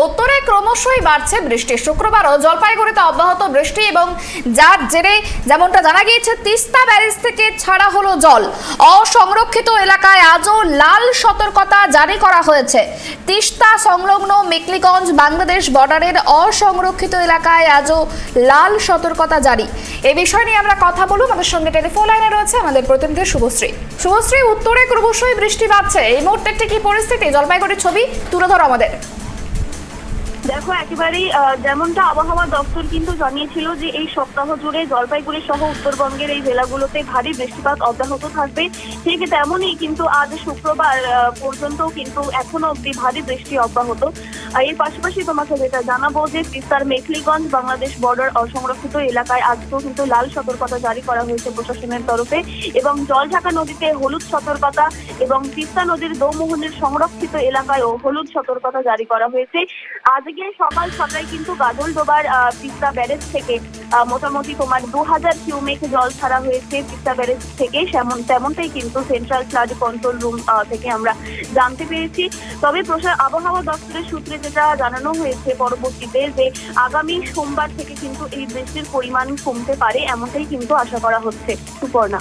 উত্তরে ক্রমশই বাড়ছে বৃষ্টি। শুক্রবারও জলপাইগুড়িতে অব্যাহত বৃষ্টি এবং যার জেরে যেমনটা জানা গিয়েছে তিস্তা ব্যারেজ থেকে ছাড়া হলো জল। অসংরক্ষিত এলাকায় আজও লাল সতর্কতা জারি করা হয়েছে। তিস্তা সংলগ্ন মেকলিগঞ্জ বাংলাদেশ বর্ডারের অসংরক্ষিত এলাকায় আজও লাল সতর্কতা জারি। এই বিষয় নিয়ে আমরা কথা বলব। আমাদের সঙ্গে টেলিফোন লাইনে রয়েছে আমাদের প্রতিনিধি শুভশ্রী। শুভশ্রী, উত্তরে ক্রমশই বৃষ্টি বাড়ছে, এই মুহূর্তে কি পরিস্থিতি? জলপাইগুড়ির ছবি তুলে ধরো আমাদের। দেখো, একেবারেই যেমনটা আবহাওয়া দপ্তর কিন্তু জানিয়েছিল যে এই সপ্তাহ জুড়ে জলপাইগুড়ি সহ উত্তরবঙ্গের এই জেলাগুলোতে ভারী বৃষ্টিপাত অব্যাহত থাকবে। ঠিক তেমনই কিন্তু আজ শুক্রবার পর্যন্ত কিন্তু এখনো অব্দি ভারী বৃষ্টি অব্যাহত। এর পাশাপাশি তোমাকে যেটা জানাবো যে তিস্তার মেখলিগঞ্জ বাংলাদেশ বর্ডার অসংরক্ষিত এলাকায় আজকেও কিন্তু লাল সতর্কতা জারি করা হয়েছে প্রশাসনের তরফে, এবং জলঢাকা নদীতে হলুদ সতর্কতা এবং তিস্তা নদীর দৌমোহনের সংরক্ষিত এলাকায়ও হলুদ সতর্কতা জারি করা হয়েছে। আজকে সকাল 6টায় কিন্তু গাজলডোবার তিস্তা ব্যারেজ থেকে মোটামুটি 2000 কিউমেক জল ছাড়া হয়েছে তিস্তা ব্যারেজ থেকে। তেমনটাই কিন্তু সেন্ট্রাল ফ্লাড কন্ট্রোল রুম থেকে আমরা জানতে পেরেছি। তবে আবহাওয়া দপ্তরের সূত্রে যেটা জানানো হয়েছে পরবর্তীতে যে আগামী সোমবার থেকে কিন্তু এই বৃষ্টির পরিমাণ কমতে পারে, এমনটাই কিন্তু আশা করা হচ্ছে। সুপর্ণা,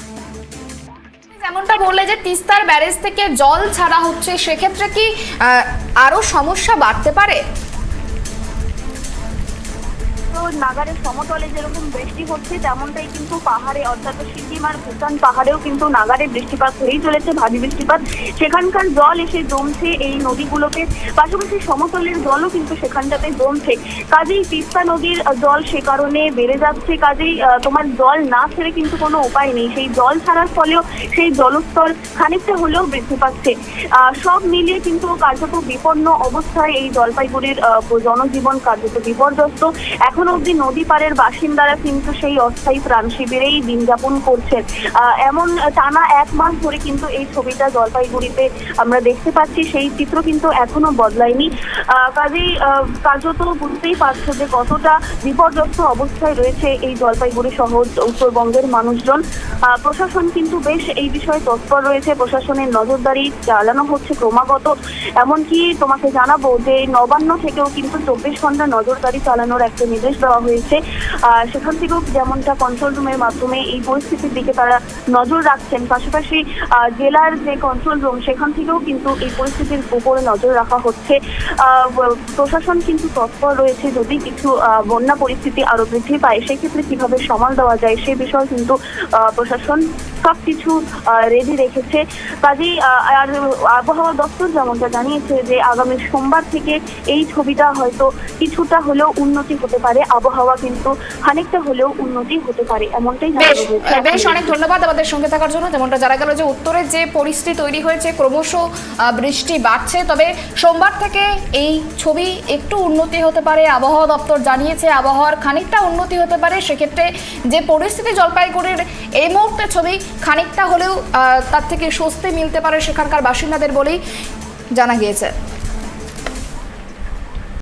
যেমনটা বললে যে তিস্তার ব্যারেজ থেকে জল ছাড়া হচ্ছে, সেক্ষেত্রে কি আরো সমস্যা বাড়তে পারে? নাগারের সমতলে যেরকম বৃষ্টি হচ্ছে তেমনটাই কিন্তু পাহাড়ে অর্থাৎ সিকিম আর ভুটান পাহাড়েও কিন্তু নাগারে বৃষ্টিপাত হয়েই চলেছে, ভারী বৃষ্টিপাত। সেখানকার জল এসে জমছে এই নদীগুলোতে, পাশাপাশি সমতলের জলও কিন্তু সেখানটাতে জমছে। কাজেই তিস্তা নদীর জল সে কারণে বেড়ে যাচ্ছে। কাজেই তোমার জল না ছেড়ে কিন্তু কোনো উপায় নেই। সেই জল ছাড়ার ফলেও সেই জলস্তর খানিকটা হলেও বৃদ্ধি পাচ্ছে। সব মিলিয়ে কিন্তু কার্যত বিপন্ন অবস্থায় এই জলপাইগুড়ির জনজীবন কার্যত বিপর্যস্ত। এখন অব্দি নদী পাড়ের বাসিন্দারা কিন্তু সেই অস্থায়ী ত্রাণ শিবিরেই দিন যাপন করছেন। এমন টানা 1 মাস ধরে কিন্তু এই ছবিটা জলপাইগুড়িতে আমরা দেখতে পাচ্ছি, সেই চিত্র কিন্তু এখনো বদলায়নি। কাজেই কার্যত বুঝতেই পারছো যে কতটা বিপর্যস্ত অবস্থায় রয়েছে এই জলপাইগুড়ি সহ উত্তরবঙ্গের মানুষজন। প্রশাসন কিন্তু বেশ এই বিষয়ে তৎপর রয়েছে, প্রশাসনের নজরদারি চালানো হচ্ছে ক্রমাগত। এমনকি তোমাকে জানাবো যে নবান্ন থেকেও কিন্তু 24 ঘন্টা নজরদারি চালানোর একটা নির্দেশ দেওয়া হয়েছে। সেখান থেকেও যেমনটা কন্ট্রোল রুমের মাধ্যমে এই পরিস্থিতির দিকে তারা নজর রাখছেন। পাশাপাশি জেলার যে কন্ট্রোল রুম সেখান থেকেও কিন্তু এই পরিস্থিতির উপরে নজর রাখা হচ্ছে। প্রশাসন কিন্তু তৎপর রয়েছে, যদি কিছু বন্যা পরিস্থিতি আরো বৃদ্ধি পায় সেক্ষেত্রে কিভাবে সামাল দেওয়া যায় সে বিষয়ে কিন্তু প্রশাসন সবকিছু রেডি রেখেছে। কাজেই আর আবহাওয়া দপ্তর যেমনটা জানিয়েছে যে আগামী সোমবার থেকে এই ছবিটা হয়তো কিছুটা হলেও উন্নতি হতে পারে, আবহাওয়া কিন্তু খানিকটা হলেও উন্নতি হতে পারে, এমনটাই জানানো হয়েছে। বেশ, অনেক ধন্যবাদ আমাদের সঙ্গে থাকার জন্য। যেমনটা জানা গেল যে উত্তরের যে পরিস্থিতি তৈরি হয়েছে, ক্রমশ বৃষ্টি বাড়ছে, তবে সোমবার থেকে এই ছবি একটু উন্নতি হতে পারে। আবহাওয়া দপ্তর জানিয়েছে আবহাওয়ার খানিকটা উন্নতি হতে পারে। সেক্ষেত্রে যে পরিস্থিতি জলপাইগুড়ির এই মুহূর্তে ছবি খানিকটা হলেও তার থেকে স্বস্তি মিলতে পারে সেখানকার বাসিন্দাদের বলেই জানা গিয়েছে।